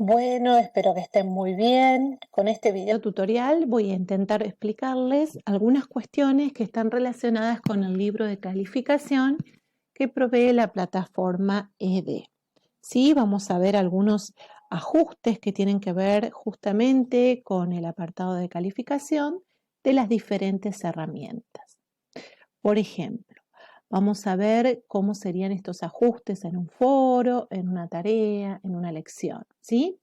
Bueno, espero que estén muy bien. Con este video tutorial voy a intentar explicarles algunas cuestiones que están relacionadas con el libro de calificación que provee la plataforma ED. Sí, vamos a ver algunos ajustes que tienen que ver justamente con el apartado de calificación de las diferentes herramientas. Por ejemplo, vamos a ver cómo serían estos ajustes en un foro, en una tarea, en una lección, ¿sí?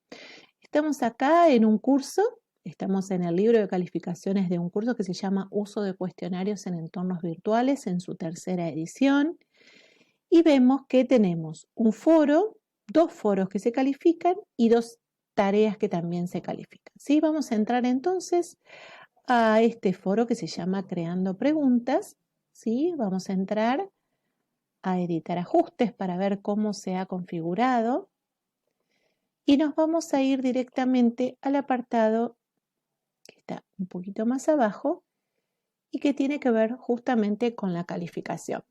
Estamos acá en un curso, estamos en el libro de calificaciones de un curso que se llama Uso de cuestionarios en entornos virtuales en su tercera edición y vemos que tenemos un foro, dos foros que se califican y dos tareas que también se califican, ¿sí? Vamos a entrar entonces a este foro que se llama Creando Preguntas, ¿sí? Vamos a entrar a editar ajustes para ver cómo se ha configurado y nos vamos a ir directamente al apartado que está un poquito más abajo y que tiene que ver justamente con la calificación.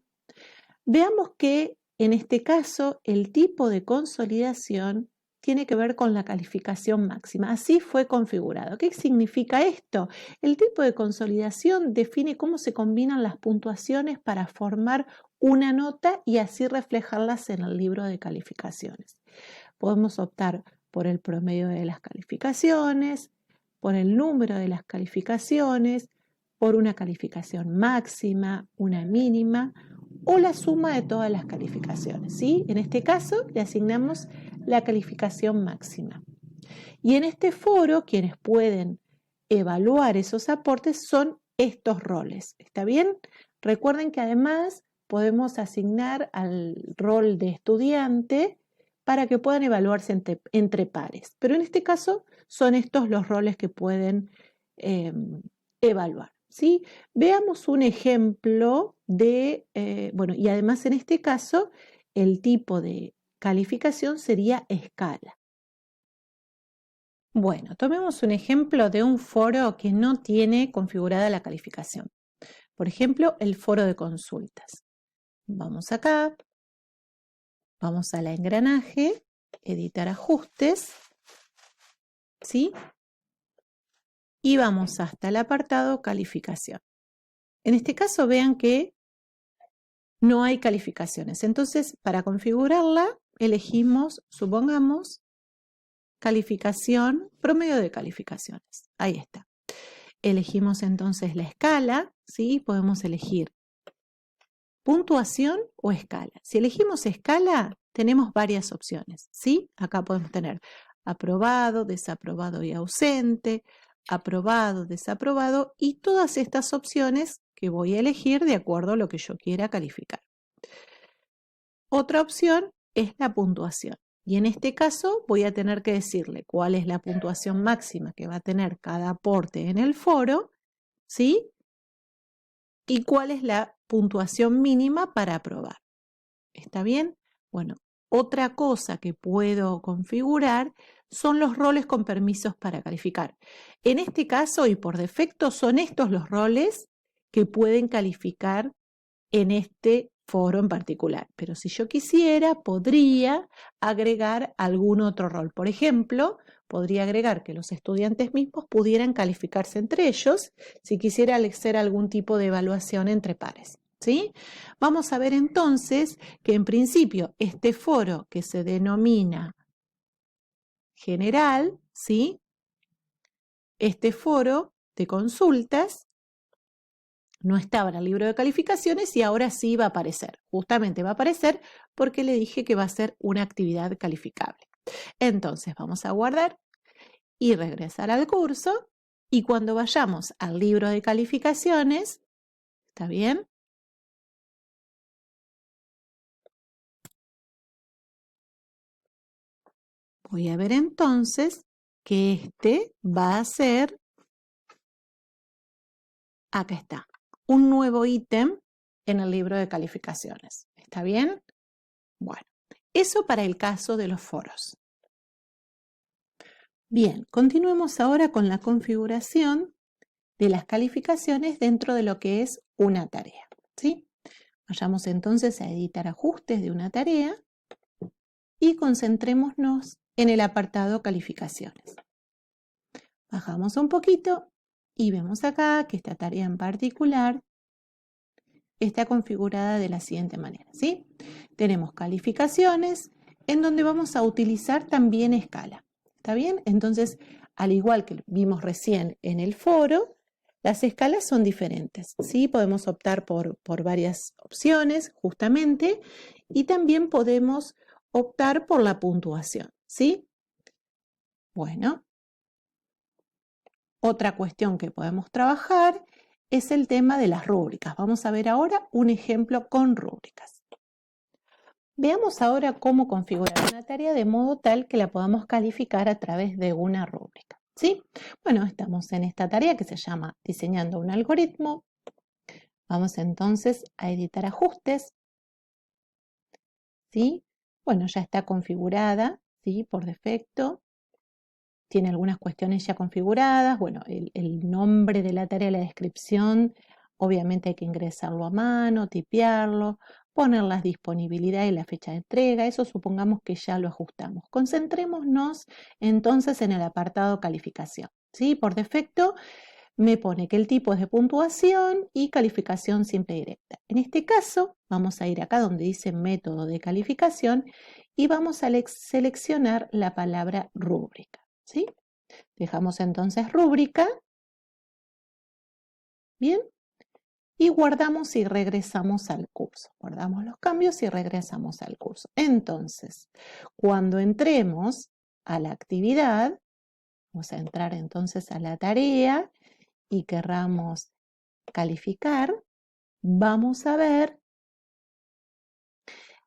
Veamos que en este caso el tipo de consolidación tiene que ver con la calificación máxima. Así fue configurado. ¿Qué significa esto? El tipo de consolidación define cómo se combinan las puntuaciones para formar una nota y así reflejarlas en el libro de calificaciones. Podemos optar por el promedio de las calificaciones, por el número de las calificaciones, por una calificación máxima, una mínima o la suma de todas las calificaciones, ¿sí? En este caso le asignamos la calificación máxima. Y en este foro quienes pueden evaluar esos aportes son estos roles, ¿está bien? Recuerden que además podemos asignar al rol de estudiante para que puedan evaluarse entre pares, pero en este caso son estos los roles que pueden evaluar, ¿sí? Veamos un ejemplo de, bueno, y además en este caso el tipo de calificación sería escala. Bueno, tomemos un ejemplo de un foro que no tiene configurada la calificación. Por ejemplo, el foro de consultas. Vamos acá, vamos al engranaje, editar ajustes, ¿sí? Y vamos hasta el apartado calificación. En este caso vean que no hay calificaciones. Entonces, para configurarla, elegimos, supongamos, calificación, promedio de calificaciones. Ahí está. Elegimos entonces la escala, ¿sí? Podemos elegir puntuación o escala. Si elegimos escala, tenemos varias opciones, ¿sí? Acá podemos tener aprobado, desaprobado y ausente, aprobado, desaprobado y todas estas opciones que voy a elegir de acuerdo a lo que yo quiera calificar. Otra opción es la puntuación. Y en este caso voy a tener que decirle cuál es la puntuación máxima que va a tener cada aporte en el foro, ¿sí? Y cuál es la puntuación mínima para aprobar. ¿Está bien? Bueno, otra cosa que puedo configurar son los roles con permisos para calificar. En este caso y por defecto son estos los roles que pueden calificar en este foro en particular, pero si yo quisiera podría agregar algún otro rol. Por ejemplo, podría agregar que los estudiantes mismos pudieran calificarse entre ellos si quisiera hacer algún tipo de evaluación entre pares, ¿sí? Vamos a ver entonces que en principio este foro que se denomina general, ¿sí? Este foro de consultas no estaba en el libro de calificaciones y ahora sí va a aparecer. Justamente va a aparecer porque le dije que va a ser una actividad calificable. Entonces vamos a guardar y regresar al curso y cuando vayamos al libro de calificaciones, ¿está bien? Voy a ver entonces que este va a ser, acá está, un nuevo ítem en el libro de calificaciones. ¿Está bien? Bueno, eso para el caso de los foros. Bien, continuemos ahora con la configuración de las calificaciones dentro de lo que es una tarea, ¿sí? Vayamos entonces a editar ajustes de una tarea y concentrémonos en el apartado calificaciones. Bajamos un poquito y vemos acá que esta tarea en particular está configurada de la siguiente manera, ¿sí? Tenemos calificaciones en donde vamos a utilizar también escala, ¿está bien? Entonces, al igual que vimos recién en el foro, las escalas son diferentes, ¿sí? Podemos optar por varias opciones, justamente, y también podemos optar por la puntuación, ¿sí? Bueno, otra cuestión que podemos trabajar es el tema de las rúbricas. Vamos a ver ahora un ejemplo con rúbricas. Veamos ahora cómo configurar una tarea de modo tal que la podamos calificar a través de una rúbrica, ¿sí? Bueno, estamos en esta tarea que se llama Diseñando un algoritmo. Vamos entonces a editar ajustes, ¿sí? Bueno, ya está configurada, ¿sí? Por defecto. Tiene algunas cuestiones ya configuradas. Bueno, el nombre de la tarea, la descripción, obviamente hay que ingresarlo a mano, tipearlo, poner la disponibilidad y la fecha de entrega. Eso supongamos que ya lo ajustamos. Concentrémonos entonces en el apartado calificación, ¿sí? Por defecto me pone que el tipo es de puntuación y calificación simple y directa. En este caso, vamos a ir acá donde dice método de calificación y vamos a seleccionar la palabra rúbrica, ¿sí? Dejamos entonces rúbrica, bien, y guardamos y regresamos al curso. Guardamos los cambios y regresamos al curso. Entonces, cuando entremos a la actividad, vamos a entrar entonces a la tarea y querramos calificar, vamos a ver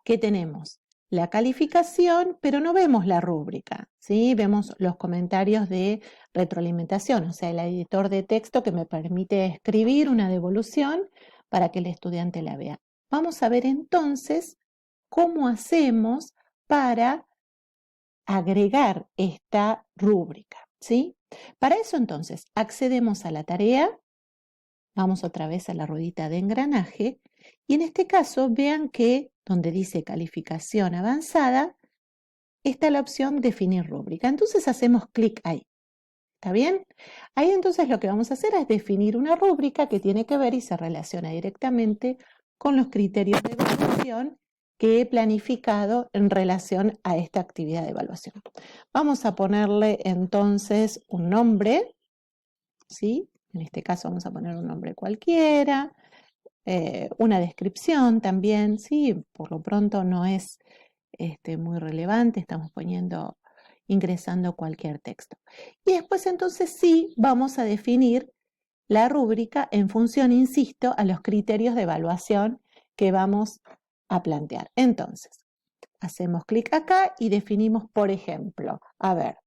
que tenemos la calificación, pero no vemos la rúbrica, ¿sí? Vemos los comentarios de retroalimentación, o sea, el editor de texto que me permite escribir una devolución para que el estudiante la vea. Vamos a ver entonces cómo hacemos para agregar esta rúbrica, ¿sí? Para eso entonces accedemos a la tarea, vamos otra vez a la ruedita de engranaje y en este caso vean que donde dice calificación avanzada está la opción definir rúbrica. Entonces hacemos clic ahí. ¿Está bien? Ahí entonces lo que vamos a hacer es definir una rúbrica que tiene que ver y se relaciona directamente con los criterios de evaluación que he planificado en relación a esta actividad de evaluación. Vamos a ponerle entonces un nombre, ¿sí? En este caso vamos a poner un nombre cualquiera, una descripción también, ¿sí? Por lo pronto no es muy relevante, estamos ingresando cualquier texto. Y después entonces sí vamos a definir la rúbrica en función, insisto, a los criterios de evaluación que vamos a plantear. Entonces, hacemos clic acá y definimos, por ejemplo, a ver,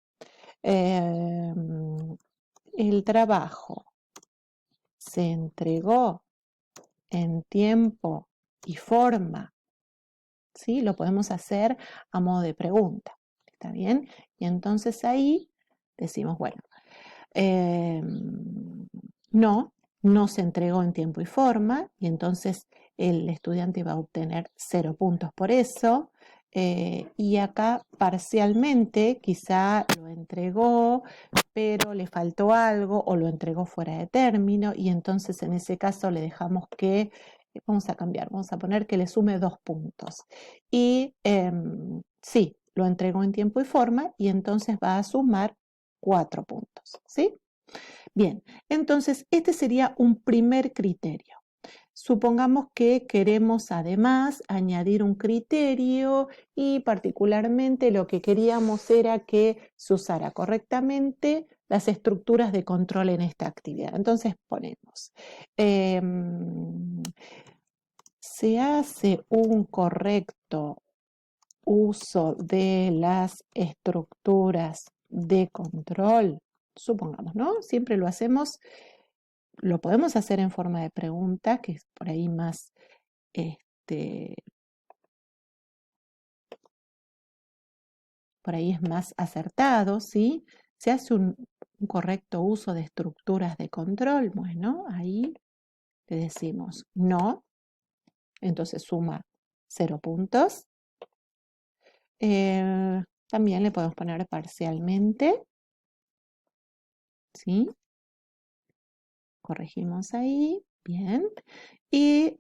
el trabajo se entregó en tiempo y forma, ¿sí? Lo podemos hacer a modo de pregunta, ¿está bien? Y entonces ahí decimos, bueno, no se entregó en tiempo y forma, y entonces el estudiante va a obtener 0 puntos por eso, y acá parcialmente quizá lo entregó, pero le faltó algo o lo entregó fuera de término, y entonces en ese caso le dejamos que, vamos a cambiar, vamos a poner que le sume 2 puntos. Y sí, lo entregó en tiempo y forma, y entonces va a sumar 4 puntos, ¿sí? Bien, entonces este sería un primer criterio. Supongamos que queremos además añadir un criterio y particularmente lo que queríamos era que se usara correctamente las estructuras de control en esta actividad. Entonces ponemos, se hace un correcto uso de las estructuras de control, supongamos, ¿no? Siempre lo hacemos, lo podemos hacer en forma de pregunta, que es por ahí más, por ahí es más acertado, ¿sí? Se hace un correcto uso de estructuras de control, bueno, ahí le decimos no, entonces suma 0 puntos. También le podemos poner parcialmente, ¿sí? Corregimos ahí, bien. Y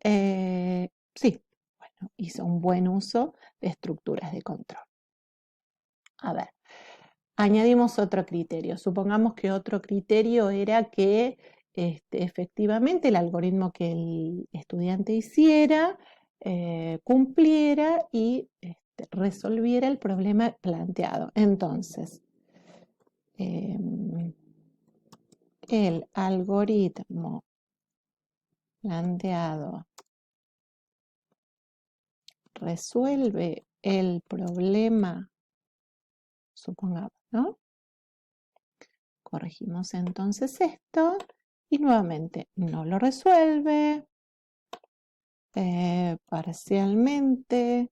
sí, bueno, hizo un buen uso de estructuras de control. A ver, añadimos otro criterio. Supongamos que otro criterio era que efectivamente el algoritmo que el estudiante hiciera cumpliera y resolviera el problema planteado. Entonces, el algoritmo planteado resuelve el problema, supongamos, ¿no? Corregimos entonces esto y nuevamente no lo resuelve, parcialmente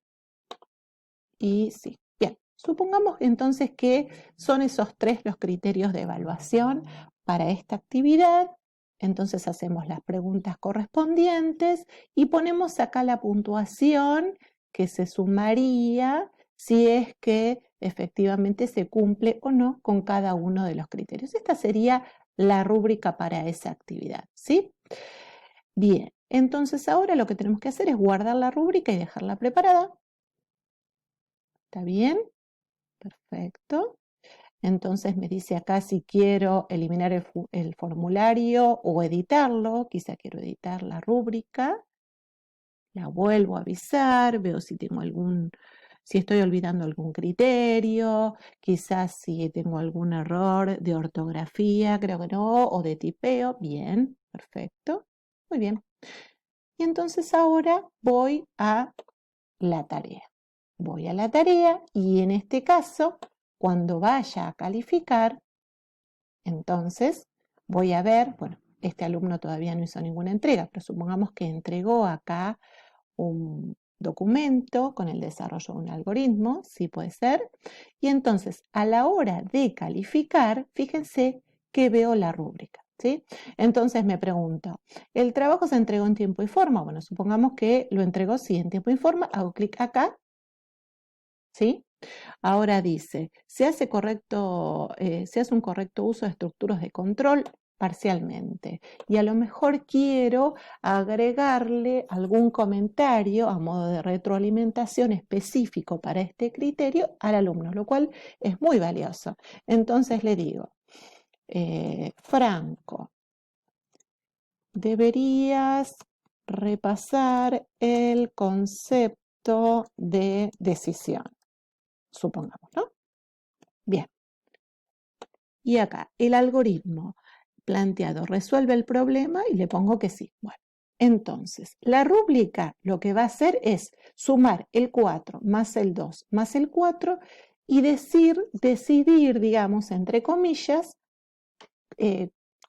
y sí. Bien, supongamos entonces que son esos tres los criterios de evaluación para esta actividad. Entonces hacemos las preguntas correspondientes y ponemos acá la puntuación que se sumaría si es que efectivamente se cumple o no con cada uno de los criterios. Esta sería la rúbrica para esa actividad, ¿sí? Bien, entonces ahora lo que tenemos que hacer es guardar la rúbrica y dejarla preparada. ¿Está bien? Perfecto. Entonces me dice acá si quiero eliminar el formulario o editarlo. Quizá quiero editar la rúbrica. La vuelvo a avisar, veo si tengo si estoy olvidando algún criterio, quizás si tengo algún error de ortografía, creo que no, o de tipeo. Bien, perfecto. Muy bien. Y entonces ahora voy a la tarea. Voy a la tarea y en este caso, cuando vaya a calificar, entonces voy a ver, bueno, este alumno todavía no hizo ninguna entrega, pero supongamos que entregó acá un documento con el desarrollo de un algoritmo, sí puede ser, y entonces a la hora de calificar, fíjense que veo la rúbrica, ¿sí? Entonces me pregunto, ¿el trabajo se entregó en tiempo y forma? Bueno, supongamos que lo entregó sí en tiempo y forma, hago clic acá, ¿sí? Ahora dice, se hace un correcto uso de estructuras de control parcialmente y a lo mejor quiero agregarle algún comentario a modo de retroalimentación específico para este criterio al alumno, lo cual es muy valioso. Entonces le digo, Franco, deberías repasar el concepto de decisión, supongamos, ¿no? Bien. Y acá, el algoritmo planteado resuelve el problema y le pongo que sí. Bueno, entonces, la rúbrica lo que va a hacer es sumar el 4 más el 2 más el 4 y decidir, digamos, entre comillas,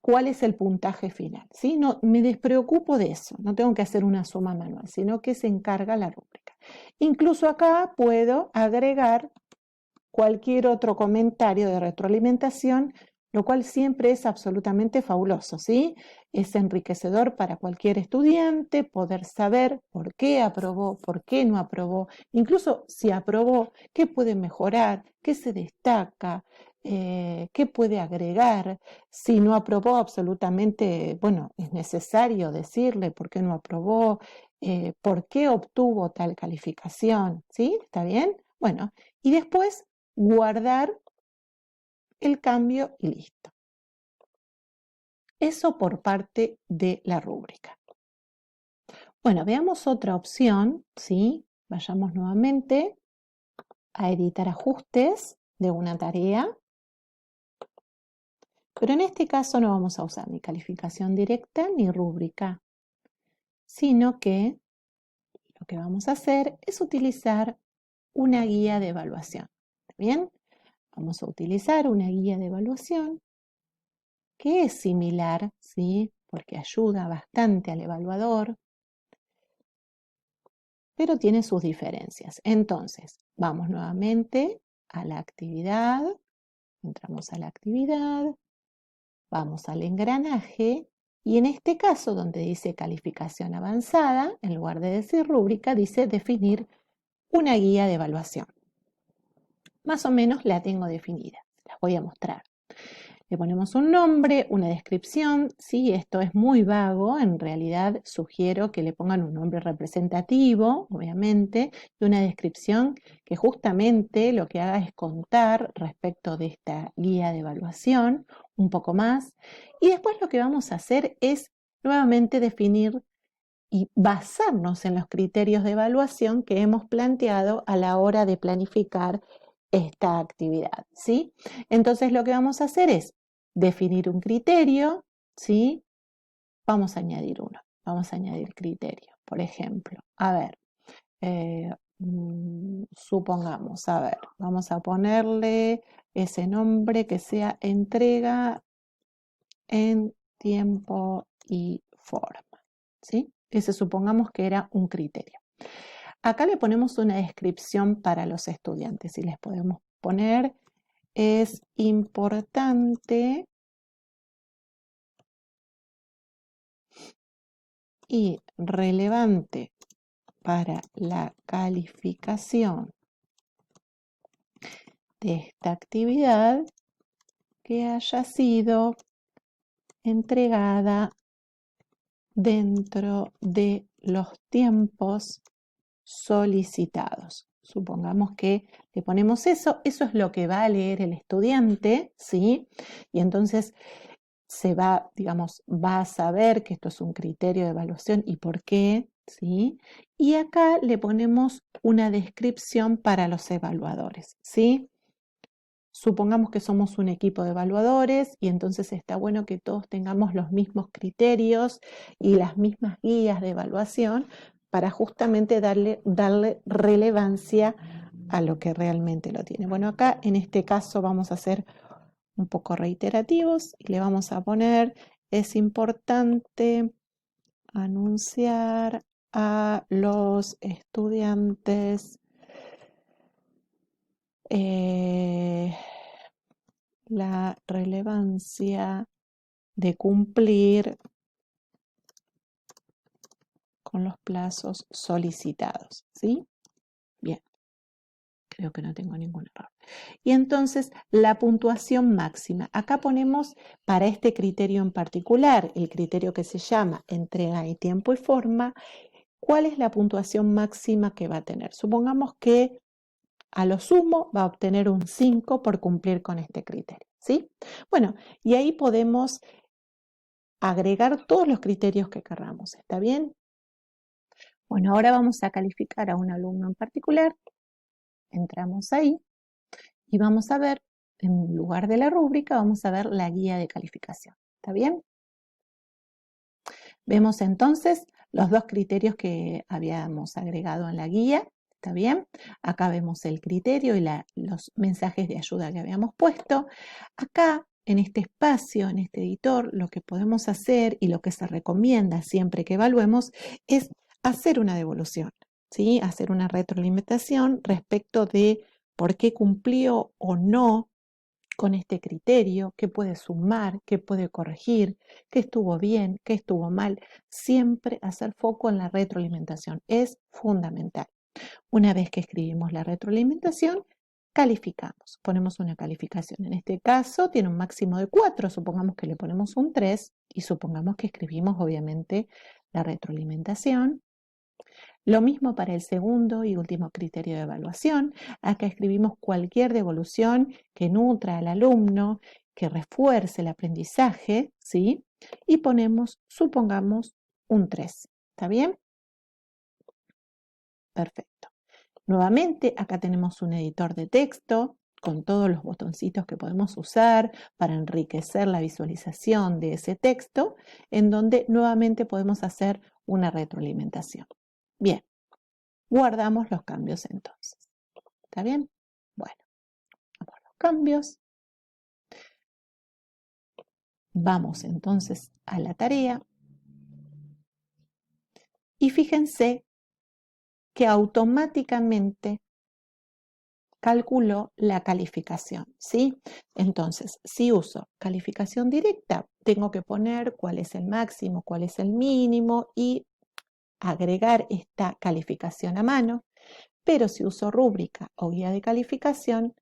cuál es el puntaje final. ¿Sí? No, me despreocupo de eso, no tengo que hacer una suma manual, sino que se encarga la rúbrica. Incluso acá puedo agregar cualquier otro comentario de retroalimentación, lo cual siempre es absolutamente fabuloso, ¿sí? Es enriquecedor para cualquier estudiante poder saber por qué aprobó, por qué no aprobó, incluso si aprobó, qué puede mejorar, qué se destaca, qué puede agregar. Si no aprobó absolutamente, bueno, es necesario decirle por qué no aprobó, por qué obtuvo tal calificación, ¿sí? ¿Está bien? Bueno, y después guardar el cambio y listo. Eso por parte de la rúbrica. Bueno, veamos otra opción, ¿sí? Vayamos nuevamente a editar ajustes de una tarea. Pero en este caso no vamos a usar ni calificación directa ni rúbrica, sino que lo que vamos a hacer es utilizar una guía de evaluación. ¿Bien? Vamos a utilizar una guía de evaluación que es similar, ¿sí? Porque ayuda bastante al evaluador, pero tiene sus diferencias. Entonces, vamos nuevamente a la actividad, entramos a la actividad, vamos al engranaje y en este caso donde dice calificación avanzada, en lugar de decir rúbrica, dice definir una guía de evaluación. más o menos la tengo definida. Las voy a mostrar. Le ponemos un nombre, una descripción. Sí, esto es muy vago. En realidad sugiero que le pongan un nombre representativo, obviamente, y una descripción que justamente lo que haga es contar respecto de esta guía de evaluación un poco más. Y después lo que vamos a hacer es nuevamente definir y basarnos en los criterios de evaluación que hemos planteado a la hora de planificar esta actividad, ¿sí? Entonces lo que vamos a hacer es definir un criterio, ¿sí? Vamos a añadir uno, vamos a añadir criterio. Por ejemplo, a ver, supongamos, a ver, vamos a ponerle ese nombre que sea entrega en tiempo y forma, ¿sí? Ese supongamos que era un criterio. Acá le ponemos una descripción para los estudiantes y les podemos poner: es importante y relevante para la calificación de esta actividad que haya sido entregada dentro de los tiempos solicitados. Supongamos que le ponemos eso es lo que va a leer el estudiante, ¿sí? Y entonces se va, digamos, va a saber que esto es un criterio de evaluación y por qué, ¿sí? Y acá le ponemos una descripción para los evaluadores, ¿sí? Supongamos que somos un equipo de evaluadores y entonces está bueno que todos tengamos los mismos criterios y las mismas guías de evaluación para justamente darle relevancia a lo que realmente lo tiene. Bueno, acá en este caso vamos a ser un poco reiterativos y le vamos a poner: es importante anunciar a los estudiantes la relevancia de cumplir con los plazos solicitados, ¿sí? Bien, creo que no tengo ningún error. Y entonces la puntuación máxima. Acá ponemos para este criterio en particular, el criterio que se llama entrega y tiempo y forma, ¿cuál es la puntuación máxima que va a tener? Supongamos que a lo sumo va a obtener un 5 por cumplir con este criterio, ¿sí? Bueno, y ahí podemos agregar todos los criterios que querramos, ¿está bien? Bueno, ahora vamos a calificar a un alumno en particular. Entramos ahí y vamos a ver, en lugar de la rúbrica, vamos a ver la guía de calificación, ¿está bien? Vemos entonces los dos criterios que habíamos agregado en la guía, ¿está bien? Acá vemos el criterio y los mensajes de ayuda que habíamos puesto. Acá, en este espacio, en este editor, lo que podemos hacer y lo que se recomienda siempre que evaluemos es hacer una devolución, ¿sí? Hacer una retroalimentación respecto de por qué cumplió o no con este criterio, qué puede sumar, qué puede corregir, qué estuvo bien, qué estuvo mal. Siempre hacer foco en la retroalimentación es fundamental. Una vez que escribimos la retroalimentación, calificamos, ponemos una calificación. En este caso tiene un máximo de 4, supongamos que le ponemos un 3 y supongamos que escribimos obviamente la retroalimentación. Lo mismo para el segundo y último criterio de evaluación. Acá escribimos cualquier devolución que nutra al alumno, que refuerce el aprendizaje, ¿sí? Y ponemos, supongamos, un 3. ¿Está bien? Perfecto. Nuevamente, acá tenemos un editor de texto con todos los botoncitos que podemos usar para enriquecer la visualización de ese texto, en donde nuevamente podemos hacer una retroalimentación. Bien. Guardamos los cambios entonces. ¿Está bien? Bueno, vamos a los cambios. Vamos entonces a la tarea. Y fíjense que automáticamente calculó la calificación, ¿sí? Entonces, si uso calificación directa, tengo que poner cuál es el máximo, cuál es el mínimo y agregar esta calificación a mano. Pero si uso rúbrica o guía de calificación,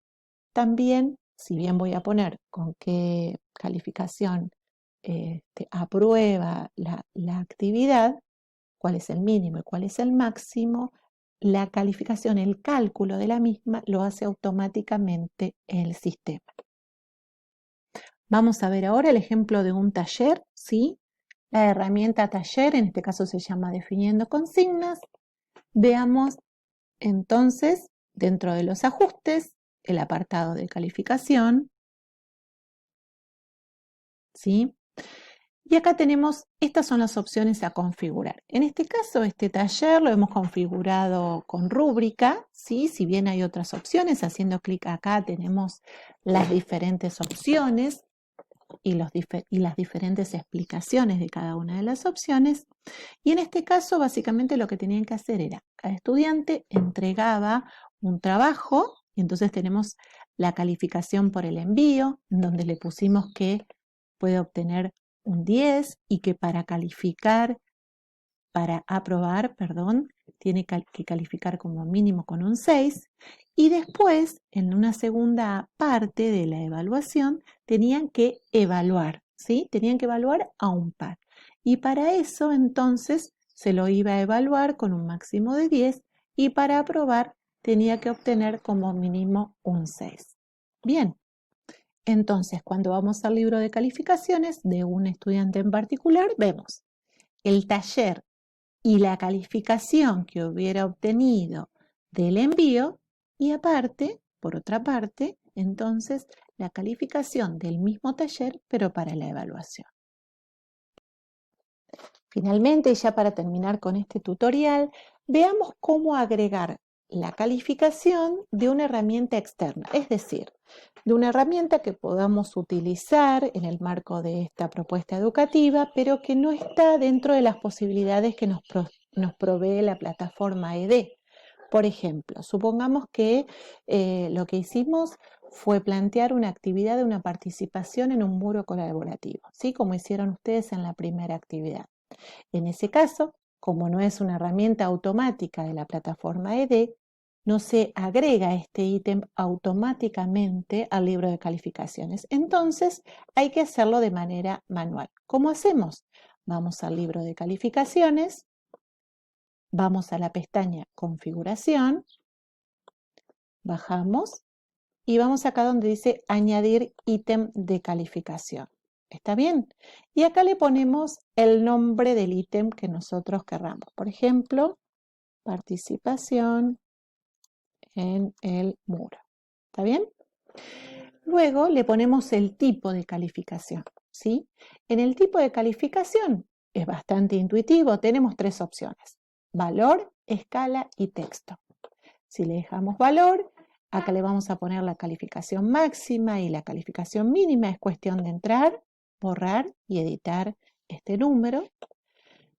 también, si bien voy a poner con qué calificación aprueba la actividad, cuál es el mínimo y cuál es el máximo, la calificación, el cálculo de la misma lo hace automáticamente el sistema. Vamos a ver ahora el ejemplo de un taller, ¿sí? La herramienta taller, en este caso se llama definiendo consignas. Veamos entonces, dentro de los ajustes, el apartado de calificación, ¿sí? Y acá tenemos, estas son las opciones a configurar. En este caso, este taller lo hemos configurado con rúbrica, ¿sí? Si bien hay otras opciones, haciendo clic acá tenemos las diferentes opciones y las diferentes explicaciones de cada una de las opciones. Y en este caso, básicamente lo que tenían que hacer era, cada estudiante entregaba un trabajo, y entonces tenemos la calificación por el envío, en donde le pusimos que puede obtener un 10 y que para aprobar, tiene que calificar como mínimo con un 6. Y después, en una segunda parte de la evaluación, tenían que evaluar, ¿sí? Tenían que evaluar a un par. Y para eso, entonces, se lo iba a evaluar con un máximo de 10 y para aprobar tenía que obtener como mínimo un 6. Bien, entonces, cuando vamos al libro de calificaciones de un estudiante en particular, vemos el taller y la calificación que hubiera obtenido del envío y aparte, por otra parte, entonces la calificación del mismo taller, pero para la evaluación. Finalmente, y ya para terminar con este tutorial, veamos cómo agregar la calificación de una herramienta externa, es decir, de una herramienta que podamos utilizar en el marco de esta propuesta educativa, pero que no está dentro de las posibilidades que nos provee la plataforma ED. Por ejemplo, supongamos que lo que hicimos fue plantear una actividad de una participación en un muro colaborativo, ¿sí? Como hicieron ustedes en la primera actividad. En ese caso, como no es una herramienta automática de la plataforma ED, no se agrega este ítem automáticamente al libro de calificaciones. Entonces, hay que hacerlo de manera manual. ¿Cómo hacemos? Vamos al libro de calificaciones, vamos a la pestaña Configuración, bajamos y vamos acá donde dice Añadir ítem de calificación. ¿Está bien? Y acá le ponemos el nombre del ítem que nosotros querramos. Por ejemplo, participación en el muro. ¿Está bien? Luego le ponemos el tipo de calificación, ¿sí? En el tipo de calificación es bastante intuitivo. Tenemos tres opciones: valor, escala y texto. Si le dejamos valor, acá le vamos a poner la calificación máxima y la calificación mínima. Es cuestión de entrar, borrar y editar este número.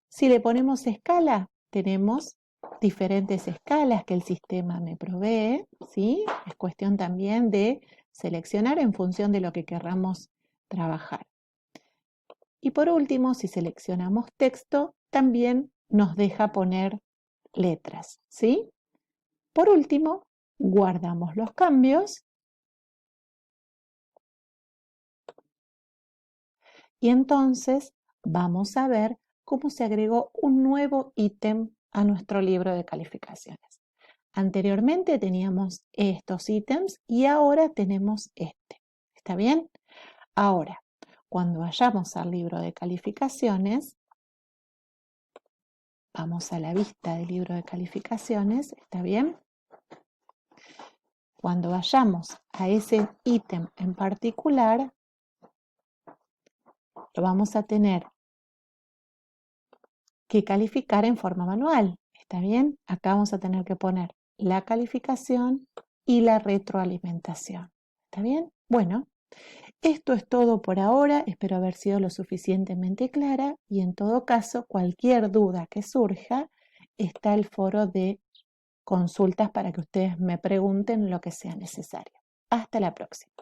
Si le ponemos escala, tenemos diferentes escalas que el sistema me provee, ¿sí? Es cuestión también de seleccionar en función de lo que querramos trabajar. Y por último, si seleccionamos texto, también nos deja poner letras, ¿sí? Por último, guardamos los cambios y entonces vamos a ver cómo se agregó un nuevo ítem a nuestro libro de calificaciones. Anteriormente teníamos estos ítems y ahora tenemos este. ¿Está bien? Ahora, cuando vayamos al libro de calificaciones, vamos a la vista del libro de calificaciones, ¿está bien? Cuando vayamos a ese ítem en particular, lo vamos a tener que calificar en forma manual. ¿Está bien? Acá vamos a tener que poner la calificación y la retroalimentación. ¿Está bien? Bueno, esto es todo por ahora. Espero haber sido lo suficientemente clara y en todo caso, cualquier duda que surja, está el foro de consultas para que ustedes me pregunten lo que sea necesario. Hasta la próxima.